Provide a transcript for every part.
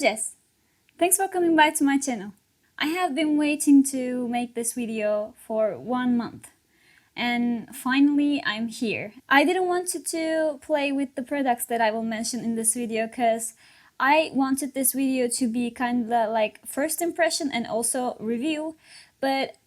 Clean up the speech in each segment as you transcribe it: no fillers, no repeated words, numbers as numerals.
Jess. Thanks for coming back to my channel. I have been waiting to make this video for 1 month. And finally I'm here. I didn't want to play with the products that I will mention in this video because I wanted this video to be kind of like first impression and also review, but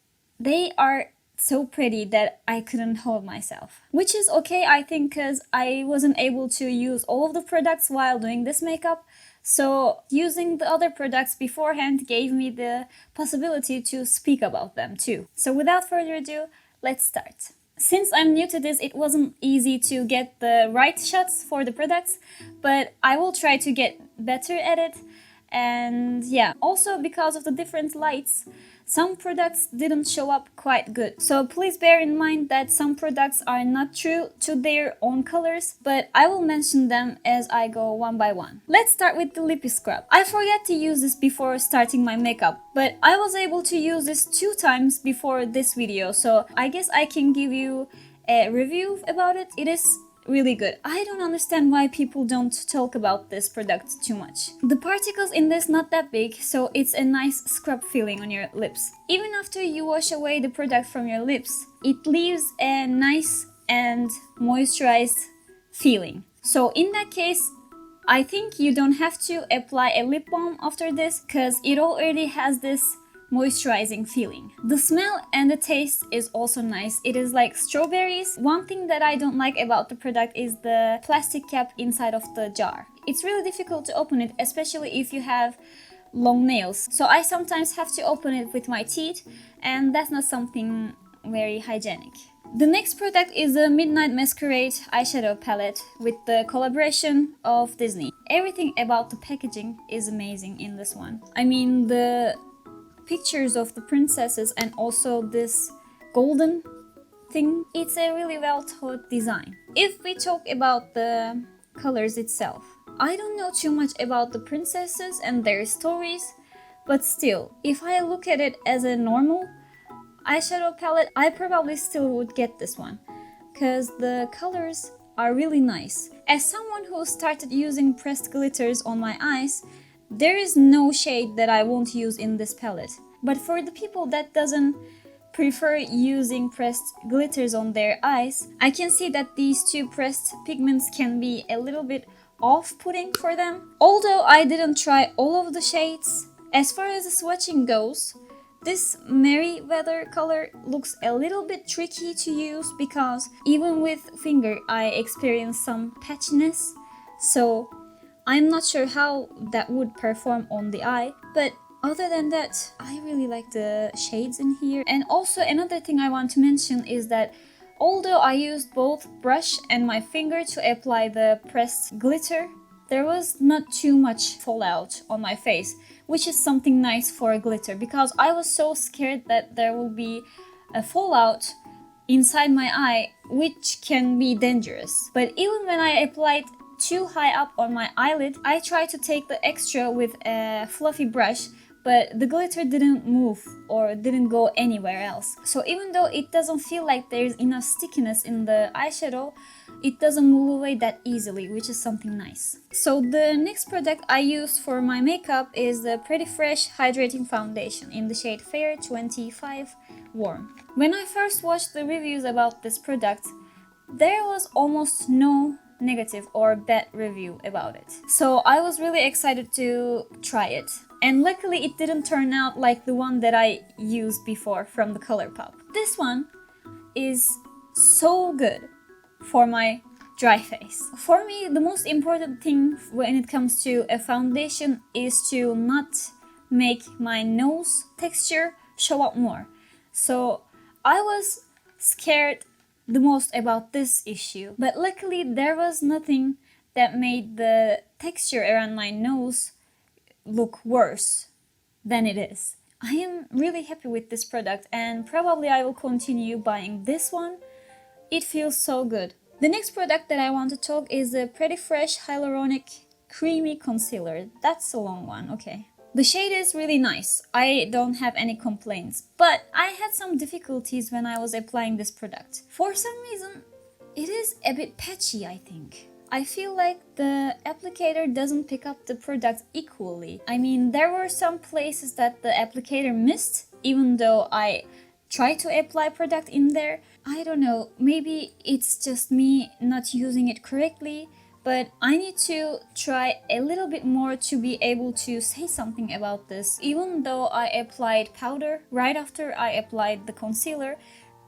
they are so pretty that I couldn't hold myself. Which is okay, I think, because I wasn't able to use all of the products while doing this makeup. So using the other products beforehand gave me the possibility to speak about them too. So without further ado, let's start. Since I'm new to this, it wasn't easy to get the right shots for the products, but I will try to get better at it. And yeah, also because of the different lights, some products didn't show up quite good. So please bear in mind that some products are not true to their own colors, but I will mention them as I go one by one. Let's start with the lippy scrub. I forgot to use this before starting my makeup, but I was able to use this 2 times before this video, so I guess I can give you a review about it. It is really good. I don't understand why people don't talk about this product too much. The particles in this not that big, so it's a nice scrub feeling on your lips. Even after you wash away the product from your lips, it leaves a nice and moisturized feeling. So in that case, I think you don't have to apply a lip balm after this because it already has this moisturizing feeling. The smell and the taste is also nice. It is like strawberries. One thing that I don't like about the product is the plastic cap inside of the jar. It's really difficult to open it, especially if you have long nails. So I sometimes have to open it with my teeth, and that's not something very hygienic. The next product is the Midnight Masquerade eyeshadow palette with the collaboration of Disney. Everything about the packaging is amazing in this one. I mean, the pictures of the princesses and also this golden thing, it's a really well thought design. If we talk about the colors itself, I don't know too much about the princesses and their stories, but still, if I look at it as a normal eyeshadow palette, I probably still would get this one because the colors are really nice. As someone who started using pressed glitters on my eyes, there is no shade that I won't use in this palette. But for the people that doesn't prefer using pressed glitters on their eyes, I can see that these 2 pressed pigments can be a little bit off-putting for them. Although I didn't try all of the shades, as far as the swatching goes, this Merryweather color looks a little bit tricky to use because even with finger I experience some patchiness. So I'm not sure how that would perform on the eye, but other than that, I really like the shades in here. And also another thing I want to mention is that although I used both brush and my finger to apply the pressed glitter, there was not too much fallout on my face, which is something nice for a glitter because I was so scared that there will be a fallout inside my eye, which can be dangerous. But even when I applied too high up on my eyelid, I tried to take the extra with a fluffy brush, but the glitter didn't move or didn't go anywhere else. So even though it doesn't feel like there's enough stickiness in the eyeshadow, it doesn't move away that easily, which is something nice. So the next product I used for my makeup is the Pretty Fresh Hydrating Foundation in the shade Fair 25 Warm. When I first watched the reviews about this product, there was almost no negative or bad review about it. So I was really excited to try it. And luckily it didn't turn out like the one that I used before from the Colourpop. This one is so good for my dry face. For me, the most important thing when it comes to a foundation is to not make my nose texture show up more. So I was scared the most about this issue, but luckily there was nothing that made the texture around my nose look worse than it is. I am really happy with this product and probably I will continue buying this one. It feels so good. The next product that I want to talk is the Pretty Fresh Hyaluronic Creamy Concealer. That's a long one, okay. The shade is really nice. I don't have any complaints, but I had some difficulties when I was applying this product. For some reason, it is a bit patchy, I think. I feel like the applicator doesn't pick up the product equally. I mean, there were some places that the applicator missed, even though I tried to apply product in there. I don't know, maybe it's just me not using it correctly, but I need to try a little bit more to be able to say something about this. Even though I applied powder right after I applied the concealer,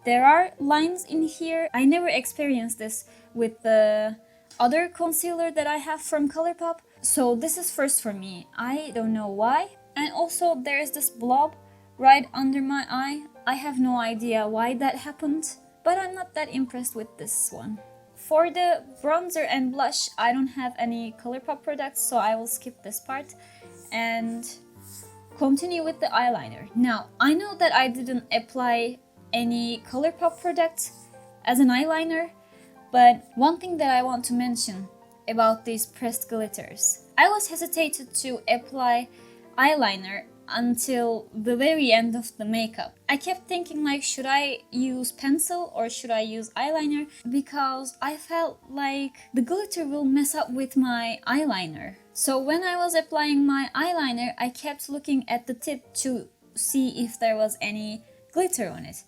there are lines in here. I never experienced this with the other concealer that I have from Colourpop, so this is first for me. I don't know why. And also there's this blob right under my eye. I have no idea why that happened, but I'm not that impressed with this one. For the bronzer and blush, I don't have any Colourpop products, so I will skip this part and continue with the eyeliner. Now, I know that I didn't apply any Colourpop product as an eyeliner, but one thing that I want to mention about these pressed glitters. I was hesitated to apply eyeliner until the very end of the makeup. I kept thinking like, should I use pencil or should I use eyeliner? Because I felt like the glitter will mess up with my eyeliner. So when I was applying my eyeliner, I kept looking at the tip to see if there was any glitter on it.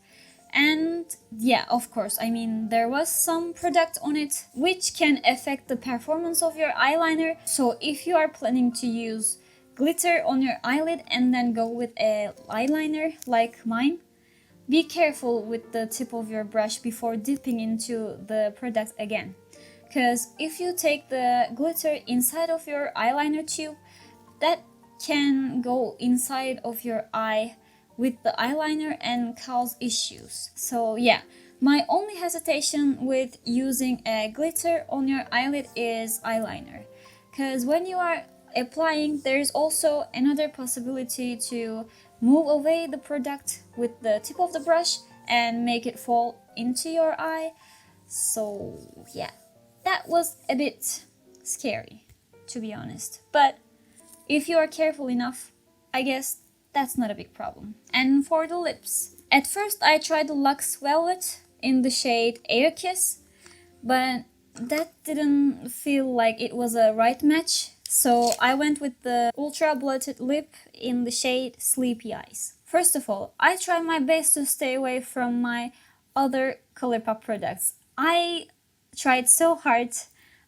And yeah, of course, I mean, there was some product on it which can affect the performance of your eyeliner. So if you are planning to use glitter on your eyelid and then go with a eyeliner like mine, be careful with the tip of your brush before dipping into the product again. Because if you take the glitter inside of your eyeliner tube, that can go inside of your eye with the eyeliner and cause issues. So yeah, my only hesitation with using a glitter on your eyelid is eyeliner. Because when you are applying, there's also another possibility to move away the product with the tip of the brush and make it fall into your eye. So yeah, that was a bit scary, to be honest. But if you are careful enough, I guess that's not a big problem. And for the lips, at first I tried the Luxe Velvet in the shade Air Kiss, but that didn't feel like it was a right match. So I went with the Ultra Blotted Lip in the shade Sleepy Eyes. First of all, I try my best to stay away from my other Colourpop products. I tried so hard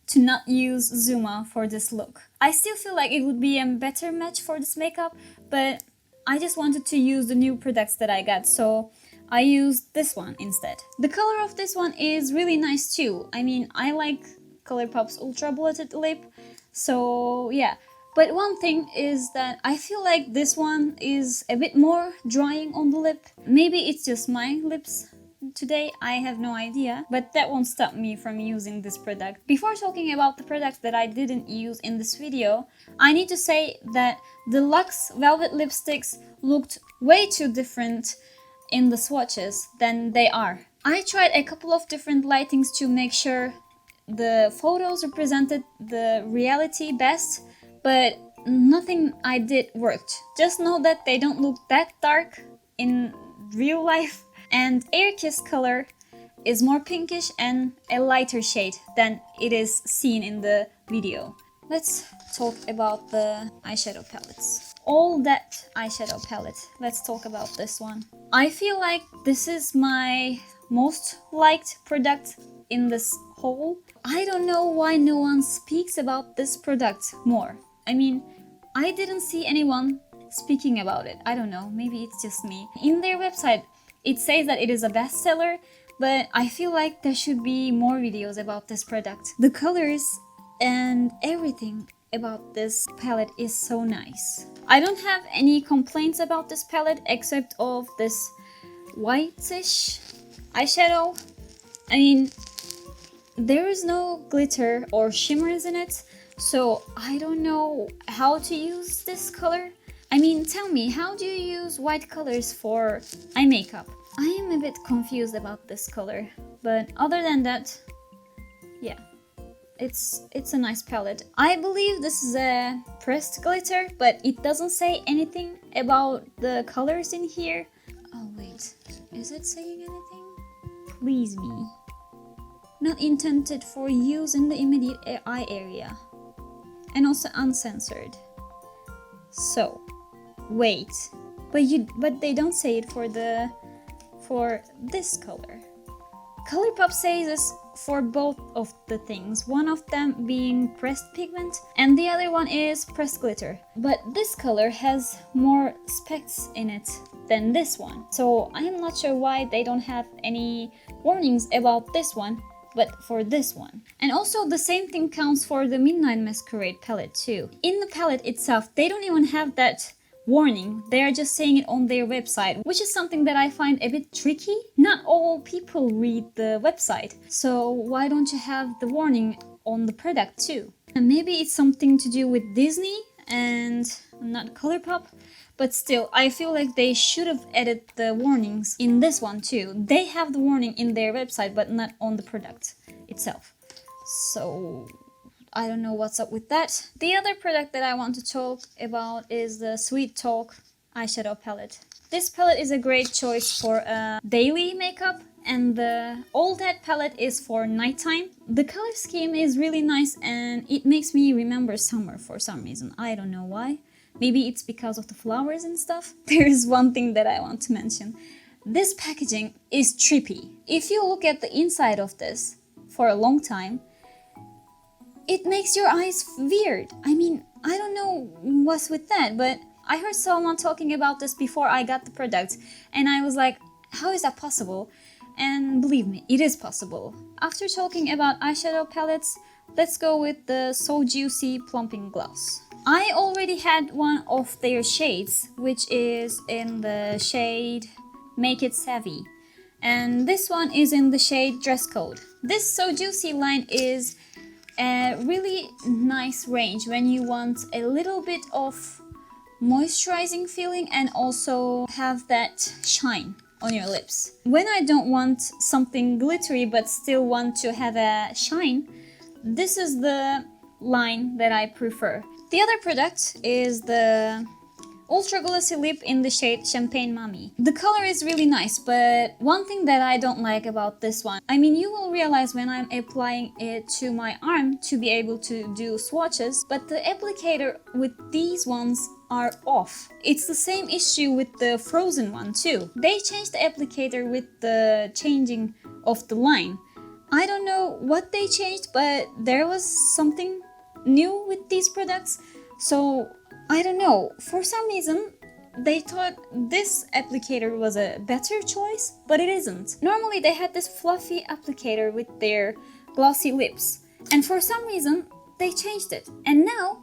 to not use Zuma for this look. I still feel like it would be a better match for this makeup, but I just wanted to use the new products that I got, so I used this one instead. The color of this one is really nice too. I mean, I like Colourpop's Ultra Blotted Lip, so yeah. But one thing is that I feel like this one is a bit more drying on the lip. Maybe it's just my lips today, I have no idea, but that won't stop me from using this product. Before talking about the products that I didn't use in this video, I need to say that the Luxe Velvet lipsticks looked way too different in the swatches than they are. I tried a couple of different lightings to make sure the photos represented the reality best, but nothing I did worked. Just know that they don't look that dark in real life. And Air Kiss color is more pinkish and a lighter shade than it is seen in the video. Let's talk about the eyeshadow palettes. All That eyeshadow palette. Let's talk about this one. I feel like this is my most liked product in this whole. I don't know why no one speaks about this product more. I mean, I didn't see anyone speaking about it. I don't know, maybe it's just me. In their website, it says that it is a bestseller, but I feel like there should be more videos about this product. The colors and everything about this palette is so nice. I don't have any complaints about this palette except of this whitish eyeshadow. I mean, there is no glitter or shimmers in it, so I don't know how to use this color. I mean, tell me, how do you use white colors for eye makeup? I am a bit confused about this color, but other than that, yeah, it's a nice palette. I believe this is a pressed glitter, but it doesn't say anything about the colors in here. Oh wait, is it saying anything? Please me. not intended for use in the immediate eye area, and also uncensored. So, wait, but they don't say it for this color. Colourpop says this for both of the things, one of them being pressed pigment and the other one is pressed glitter. But this color has more specks in it than this one, so I am not sure why they don't have any warnings about this one, but for this one. And also the same thing counts for the Midnight Masquerade palette too. In the palette itself, they don't even have that warning. They are just saying it on their website, which is something that I find a bit tricky. Not all people read the website, so why don't you have the warning on the product too? And maybe it's something to do with Disney and not Colourpop, but still, I feel like they should have added the warnings in this one too. They have the warning in their website, but not on the product itself. So I don't know what's up with that. The other product that I want to talk about is the Sweet Talk eyeshadow palette. This palette is a great choice for daily makeup, and the All That palette is for nighttime. The color scheme is really nice and it makes me remember summer for some reason. I don't know why. Maybe it's because of the flowers and stuff. There is one thing that I want to mention. This packaging is trippy. If you look at the inside of this for a long time, it makes your eyes weird. I mean, I don't know what's with that, but I heard someone talking about this before I got the product, and I was like, how is that possible? And believe me, it is possible. After talking about eyeshadow palettes, let's go with the So Juicy Plumping Gloss. I already had one of their shades, which is in the shade Make It Savvy. And this one is in the shade Dress Code. This So Juicy line is a really nice range when you want a little bit of moisturizing feeling and also have that shine on your lips. When I don't want something glittery but still want to have a shine, this is the line that I prefer. The other product is the Ultra Glossy Lip in the shade Champagne Mommy. The color is really nice, but one thing that I don't like about this one, I mean, you will realize when I'm applying it to my arm to be able to do swatches, but the applicator with these ones are off. It's the same issue with the Frozen one too. They changed the applicator with the changing of the line. I don't know what they changed, but there was something new with these products, so I don't know. For some reason, they thought this applicator was a better choice, but it isn't. Normally, they had this fluffy applicator with their glossy lips, and for some reason, they changed it. And now,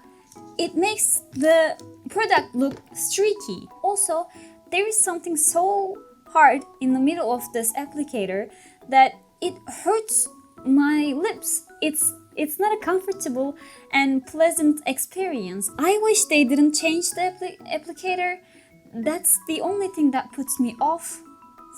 it makes the product look streaky. Also, there is something so hard in the middle of this applicator that it hurts my lips. It's not a comfortable and pleasant experience. I wish they didn't change the applicator. That's the only thing that puts me off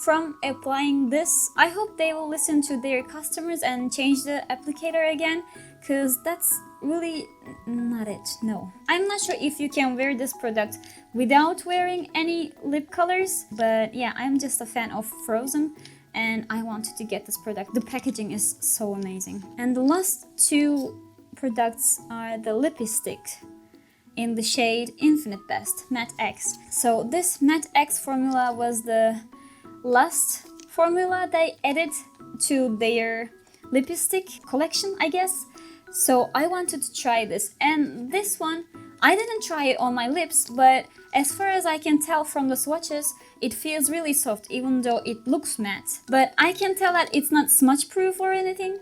from applying this. I hope they will listen to their customers and change the applicator again, because that's really not it, no. I'm not sure if you can wear this product without wearing any lip colors, but yeah, I'm just a fan of Frozen and I wanted to get this product. The packaging is so amazing. And the last two products are the lipstick in the shade Infinite Best Matte X. So this Matte X formula was the last formula they added to their lipstick collection, I guess. So I wanted to try this, and this one, I didn't try it on my lips, but as far as I can tell from the swatches, it feels really soft even though it looks matte. But I can tell that it's not smudge proof or anything,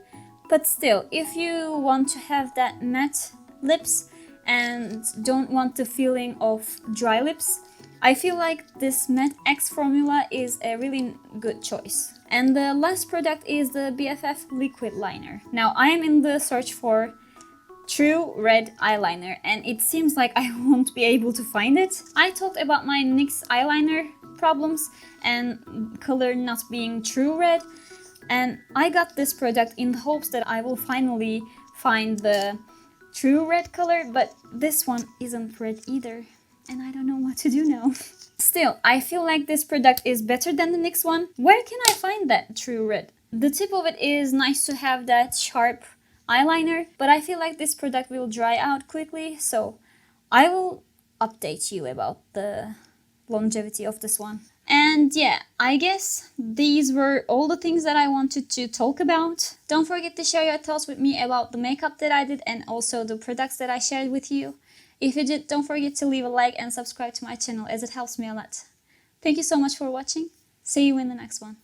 but still, if you want to have that matte lips and don't want the feeling of dry lips, I feel like this Matte X formula is a really good choice. And the last product is the BFF liquid liner. Now I am in the search for true red eyeliner and it seems like I won't be able to find it. I talked about my NYX eyeliner problems and color not being true red, and I got this product in the hopes that I will finally find the true red color, but this one isn't red either and I don't know what to do now. Still, I feel like this product is better than the NYX one. Where can I find that true red? The tip of it is nice to have that sharp eyeliner, but I feel like this product will dry out quickly, so I will update you about the longevity of this one. And yeah, I guess these were all the things that I wanted to talk about. Don't forget to share your thoughts with me about the makeup that I did and also the products that I shared with you. If you did, don't forget to leave a like and subscribe to my channel as it helps me a lot. Thank you so much for watching. See you in the next one.